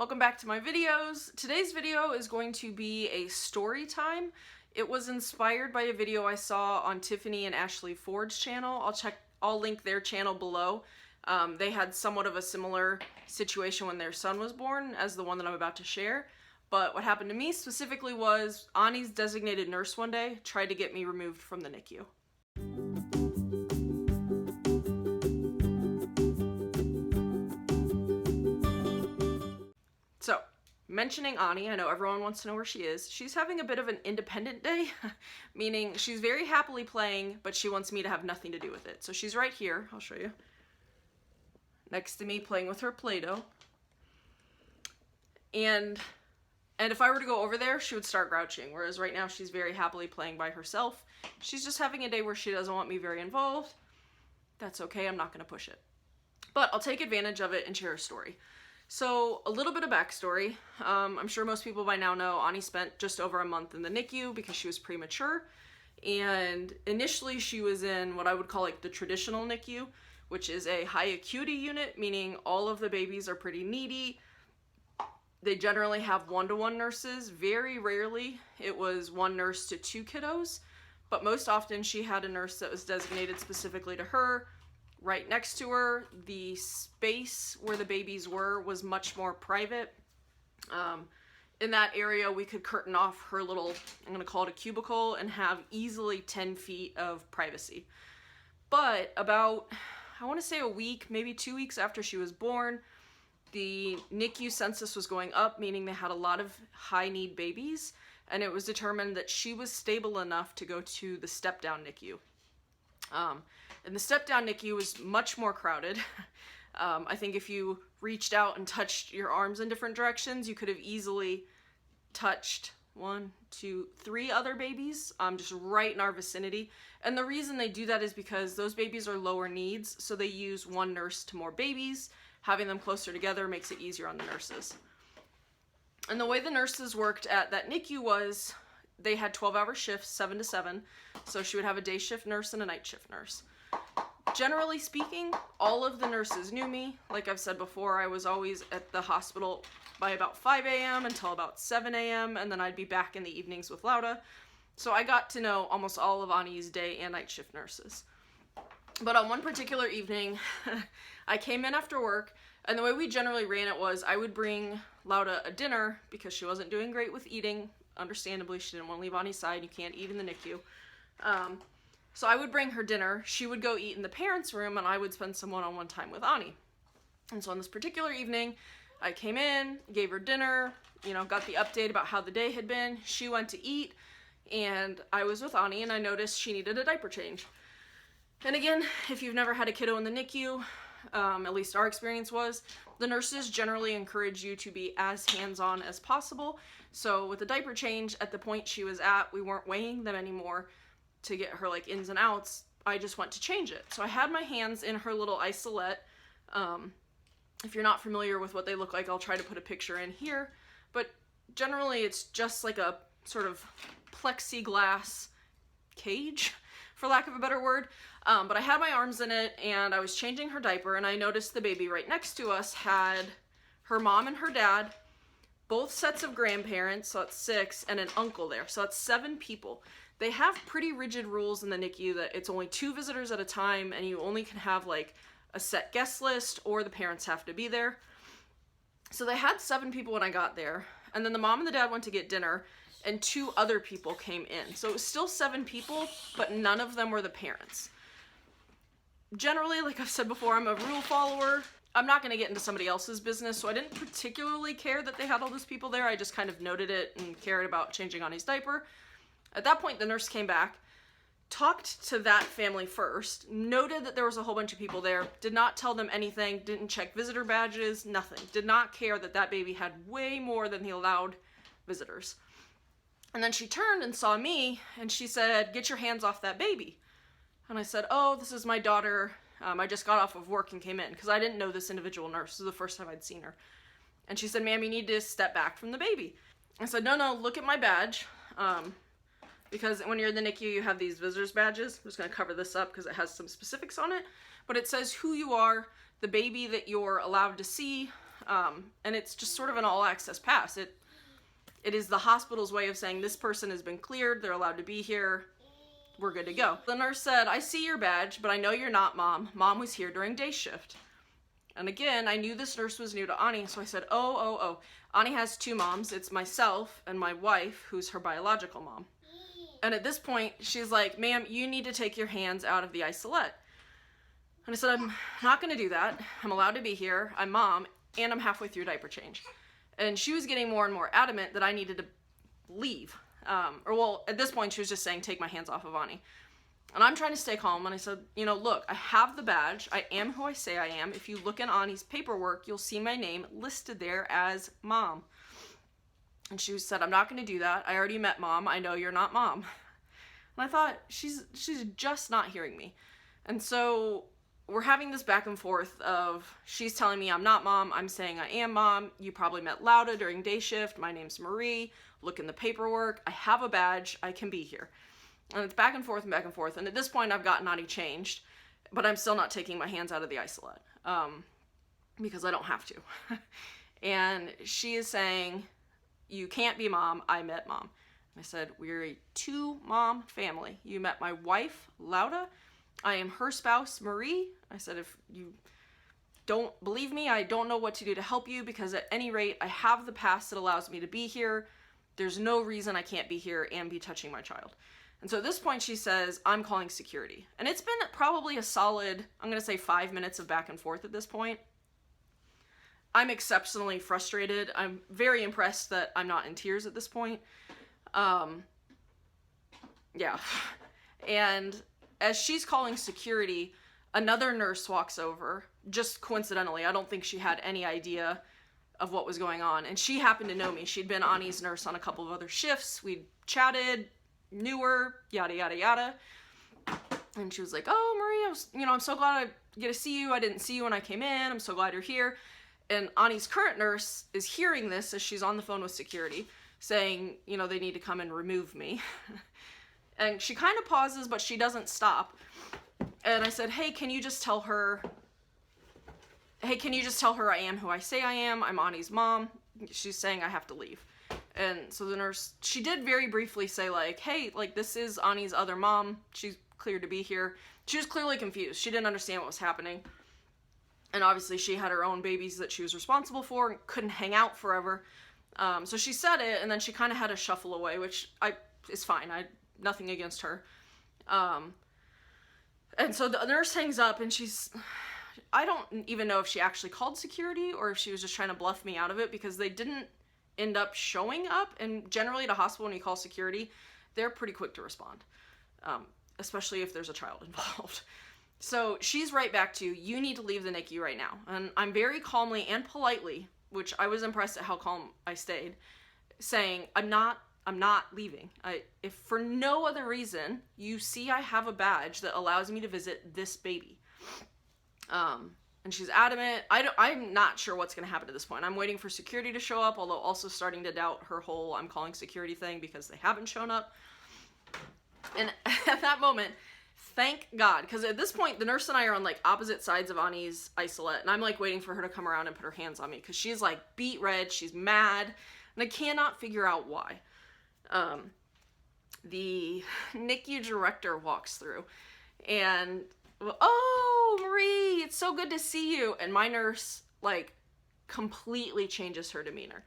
Welcome back to my videos. Today's video is going to be a story time. It was inspired by a video I saw on Tiffany and Ashley Ford's channel. I'll link their channel below. They had somewhat of a similar situation when their son was born as the one that I'm about to share. But what happened to me specifically was Ani's designated nurse one day tried to get me removed from the NICU. So, mentioning Ani, I know everyone wants to know where she is. She's having a bit of an independent day, meaning she's very happily playing, but she wants me to have nothing to do with it. So she's right here, I'll show you, next to me playing with her Play-Doh. And if I were to go over there, she would start grouching, whereas right now she's very happily playing by herself. She's just having a day where she doesn't want me very involved. That's okay, I'm not going to push it. But I'll take advantage of it and share a story. So, a little bit of backstory. I'm sure most people by now know Ani spent just over a month in the NICU because she was premature. And initially she was in what I would call like the traditional NICU, which is a high acuity unit, meaning all of the babies are pretty needy. They generally have one-to-one nurses. Very rarely it was one nurse to two kiddos, but most often she had a nurse that was designated specifically to her. Right next to her, the space where the babies were was much more private. In that area, we could curtain off her little, I'm going to call it a cubicle, and have easily 10 feet of privacy. But about, I want to say a week, maybe 2 weeks after she was born, the NICU census was going up, meaning they had a lot of high-need babies, and it was determined that she was stable enough to go to the step-down NICU. And the step-down NICU was much more crowded. I think if you reached out and touched your arms in different directions, you could have easily touched 1, 2, 3 other babies just right in our vicinity. And the reason they do that is because those babies are lower needs, so they use one nurse to more babies. Having them closer together makes it easier on the nurses. And the way the nurses worked at that NICU was they had 12-hour shifts, 7 to 7, so she would have a day shift nurse and a night shift nurse. Generally speaking, all of the nurses knew me. Like I've said before, I was always at the hospital by about 5 a.m. until about 7 a.m. and then I'd be back in the evenings with Lauda. So I got to know almost all of Ani's day and night shift nurses. But on one particular evening, I came in after work, and the way we generally ran it was I would bring Lauda a dinner because she wasn't doing great with eating. Understandably, she didn't want to leave Ani's side. You can't eat in the NICU. So I would bring her dinner, she would go eat in the parents' room, and I would spend some one-on-one time with Ani. And so on this particular evening, I came in, gave her dinner, got the update about how the day had been. She went to eat, and I was with Ani, and I noticed she needed a diaper change. And again, if you've never had a kiddo in the NICU, at least our experience was, the nurses generally encourage you to be as hands-on as possible. So with the diaper change, at the point she was at, we weren't weighing them anymore to get her like ins and outs. I just went to change it. So I had my hands in her little isolette. If you're not familiar with what they look like, I'll try to put a picture in here. But generally it's just like a sort of plexiglass cage, for lack of a better word. But I had my arms in it and I was changing her diaper, and I noticed the baby right next to us had her mom and her dad, both sets of grandparents, so that's 6, and an uncle there, so that's 7 people. They have pretty rigid rules in the NICU that it's only 2 visitors at a time, and you only can have like a set guest list, or the parents have to be there. So they had 7 people when I got there, and then the mom and the dad went to get dinner, and 2 other people came in. So it was still 7 people, but none of them were the parents. Generally, like I've said before, I'm a rule follower. I'm not going to get into somebody else's business, so I didn't particularly care that they had all those people there. I just kind of noted it and cared about changing Ani's diaper. At that point, the nurse came back, talked to that family first, noted that there was a whole bunch of people there, did not tell them anything, didn't check visitor badges, nothing. Did not care that that baby had way more than the allowed visitors. And then she turned and saw me, and she said, "Get your hands off that baby." And I said, "Oh, this is my daughter. I just got off of work and came in," because I didn't know this individual nurse. This is the first time I'd seen her. And she said, "Ma'am, you need to step back from the baby." I said, no, look at my badge. Because when you're in the NICU, you have these visitors badges. I'm just going to cover this up because it has some specifics on it. But it says who you are, the baby that you're allowed to see, And it's just sort of an all-access pass. It is the hospital's way of saying this person has been cleared, they're allowed to be here, we're good to go. The nurse said, I see your badge, but I know you're not mom. Mom was here during day shift. And again, I knew this nurse was new to Ani, so I said, oh. Ani has two moms. It's myself and my wife, who's her biological mom. And at this point, she's like, ma'am, you need to take your hands out of the isolette. And I said, I'm not going to do that. I'm allowed to be here. I'm mom, and I'm halfway through diaper change. And she was getting more and more adamant that I needed to leave. At this point, she was just saying, take my hands off of Ani. And I'm trying to stay calm, and I said, look, I have the badge. I am who I say I am. If you look in Ani's paperwork, you'll see my name listed there as mom. And she said, I'm not going to do that. I already met mom. I know you're not mom. And I thought, she's just not hearing me. And so we're having this back and forth of, she's telling me I'm not mom. I'm saying I am mom. You probably met Lauda during day shift. My name's Marie. Look in the paperwork. I have a badge. I can be here. And it's back and forth and back and forth. And at this point, I've gotten Ani changed, but I'm still not taking my hands out of the isolette because I don't have to. And she is saying, you can't be mom. I met mom. I said, we're a two-mom family. You met my wife, Lauda. I am her spouse, Marie. I said, if you don't believe me, I don't know what to do to help you, because at any rate, I have the pass that allows me to be here. There's no reason I can't be here and be touching my child. And so at this point, she says, I'm calling security. And it's been probably a solid, I'm going to say 5 minutes of back and forth at this point. I'm exceptionally frustrated. I'm very impressed that I'm not in tears at this point. Yeah. And as she's calling security, another nurse walks over, just coincidentally. I don't think she had any idea of what was going on. And she happened to know me. She'd been Ani's nurse on a couple of other shifts. We'd chatted, knew her, yada, yada, yada. And she was like, oh, Marie, I'm so glad I get to see you. I didn't see you when I came in. I'm so glad you're here. And Ani's current nurse is hearing this as she's on the phone with security, saying, they need to come and remove me. And she kind of pauses, but she doesn't stop. And I said, hey, can you just tell her I am who I say I am? I'm Ani's mom. She's saying I have to leave. And so the nurse, she did very briefly say, like, hey, like, this is Ani's other mom. She's cleared to be here. She was clearly confused. She didn't understand what was happening. And obviously she had her own babies that she was responsible for and couldn't hang out forever. So she said it, and then she kind of had to shuffle away, which is fine. Nothing against her. And so the nurse hangs up, and I don't even know if she actually called security or if she was just trying to bluff me out of it, because they didn't end up showing up. And generally at a hospital, when you call security, they're pretty quick to respond, especially if there's a child involved. So she's right back to, you need to leave the NICU right now. And I'm very calmly and politely, which I was impressed at how calm I stayed, saying, I'm not leaving. If for no other reason, you see I have a badge that allows me to visit this baby. And she's adamant. I'm not sure what's going to happen at this point. I'm waiting for security to show up, although also starting to doubt her whole I'm calling security thing because they haven't shown up. And at that moment, thank God, because at this point, the nurse and I are on like opposite sides of Ani's isolette, and I'm like waiting for her to come around and put her hands on me because she's like beet red, she's mad, and I cannot figure out why. The NICU director walks through, and oh, Marie, it's so good to see you. And my nurse like completely changes her demeanor.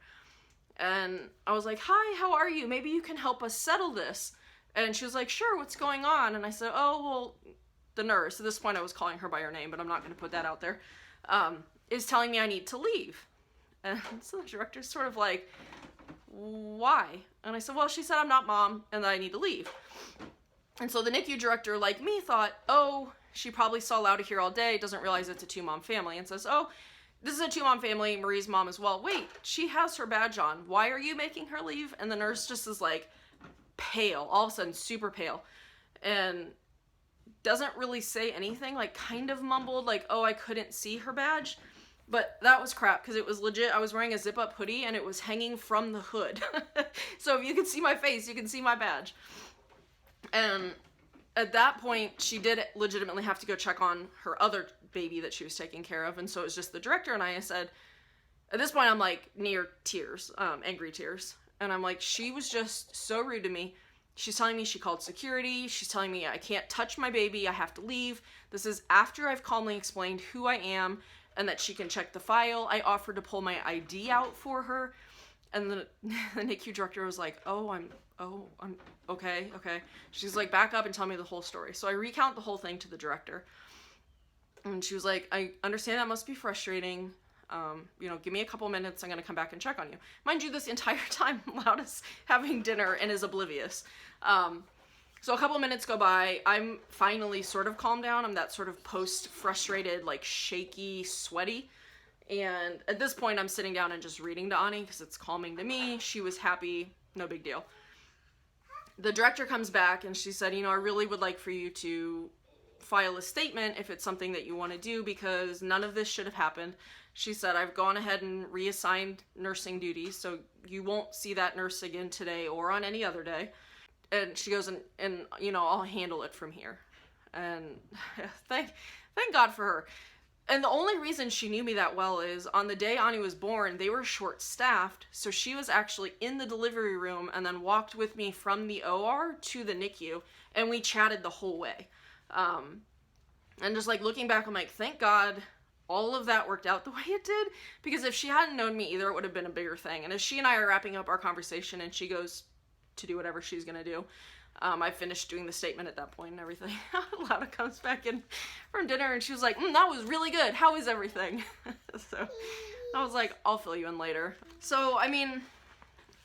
And I was like, hi, how are you? Maybe you can help us settle this. And she was like, sure, what's going on? And I said, oh, well, the nurse, at this point I was calling her by her name, but I'm not going to put that out there, is telling me I need to leave. And so the director's sort of like, why? And I said, well, she said I'm not mom and that I need to leave. And so the NICU director, like me, thought, oh, she probably saw Lauda here all day, doesn't realize it's a two-mom family, and says, oh, this is a two-mom family, Marie's mom as well. Wait, she has her badge on. Why are you making her leave? And the nurse just is like, pale, all of a sudden super pale, and doesn't really say anything, like kind of mumbled like, oh, I couldn't see her badge. But that was crap, because it was legit. I was wearing a zip-up hoodie and it was hanging from the hood. So if you can see my face, you can see my badge. And at that point, she did legitimately have to go check on her other baby that she was taking care of, and so it was just the director and I said, At this point, I'm like near tears, angry tears. And I'm like, she was just so rude to me. She's telling me she called security. She's telling me I can't touch my baby. I have to leave. This is after I've calmly explained who I am and that she can check the file. I offered to pull my ID out for her. And the NICU director was like, I'm okay. She's like, back up and tell me the whole story. So I recount the whole thing to the director. And she was like, I understand that must be frustrating. Give me a couple minutes. I'm going to come back and check on you. Mind you, this entire time, Loud is having dinner and is oblivious. So a couple minutes go by. I'm finally sort of calmed down. I'm that sort of post-frustrated, like shaky, sweaty. And at this point, I'm sitting down and just reading to Ani because it's calming to me. She was happy. No big deal. The director comes back and she said, I really would like for you to file a statement if it's something that you want to do because none of this should have happened. She said, I've gone ahead and reassigned nursing duties, so you won't see that nurse again today or on any other day. And she goes, and I'll handle it from here. And thank God for her. And the only reason she knew me that well is on the day Ani was born, they were short-staffed, so she was actually in the delivery room and then walked with me from the OR to the NICU, and we chatted the whole way. And just like looking back, I'm like, thank God all of that worked out the way it did, because if she hadn't known me either, it would have been a bigger thing. And as she and I are wrapping up our conversation and she goes to do whatever she's gonna do, I finished doing the statement at that point and everything. Lana comes back in from dinner and she was like, that was really good. How is everything? So I was like, I'll fill you in later. So, I mean,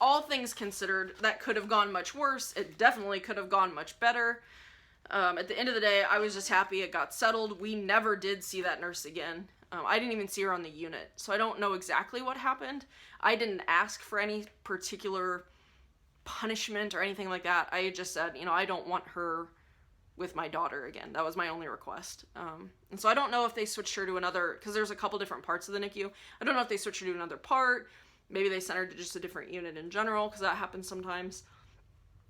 all things considered, that could have gone much worse. It definitely could have gone much better. At the end of the day, I was just happy it got settled. We never did see that nurse again. I didn't even see her on the unit, so I don't know exactly what happened. I didn't ask for any particular punishment or anything like that. I just said, I don't want her with my daughter again. That was my only request. And so I don't know if they switched her to another, because there's a couple different parts of the NICU. I don't know if they switched her to another part. Maybe they sent her to just a different unit in general, because that happens sometimes.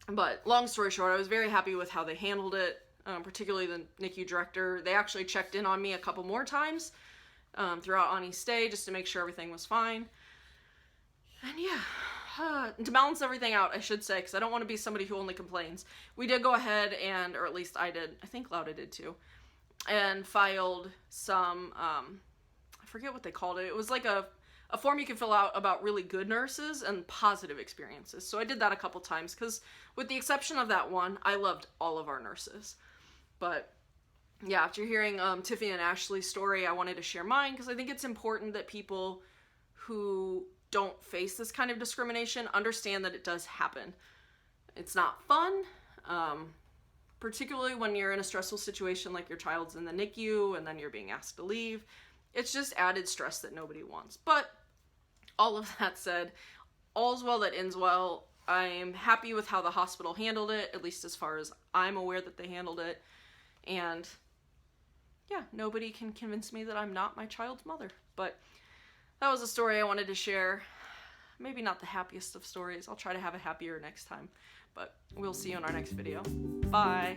But long story short, I was very happy with how they handled it, particularly the NICU director. They actually checked in on me a couple more times throughout Ani's stay just to make sure everything was fine. And yeah, to balance everything out, I should say, because I don't want to be somebody who only complains, we did go ahead and, or at least I did, I think Lauda did too, and filed some, I forget what they called it. It was like a form you can fill out about really good nurses and positive experiences. So I did that a couple times because with the exception of that one, I loved all of our nurses. But yeah, after hearing Tiffany and Ashley's story, I wanted to share mine because I think it's important that people who don't face this kind of discrimination understand that it does happen. It's not fun, particularly when you're in a stressful situation like your child's in the NICU and then you're being asked to leave. It's just added stress that nobody wants. But all of that said, all's well that ends well. I'm happy with how the hospital handled it, at least as far as I'm aware that they handled it. And yeah, nobody can convince me that I'm not my child's mother. But that was a story I wanted to share. Maybe not the happiest of stories. I'll try to have a happier next time. But we'll see you in our next video. Bye!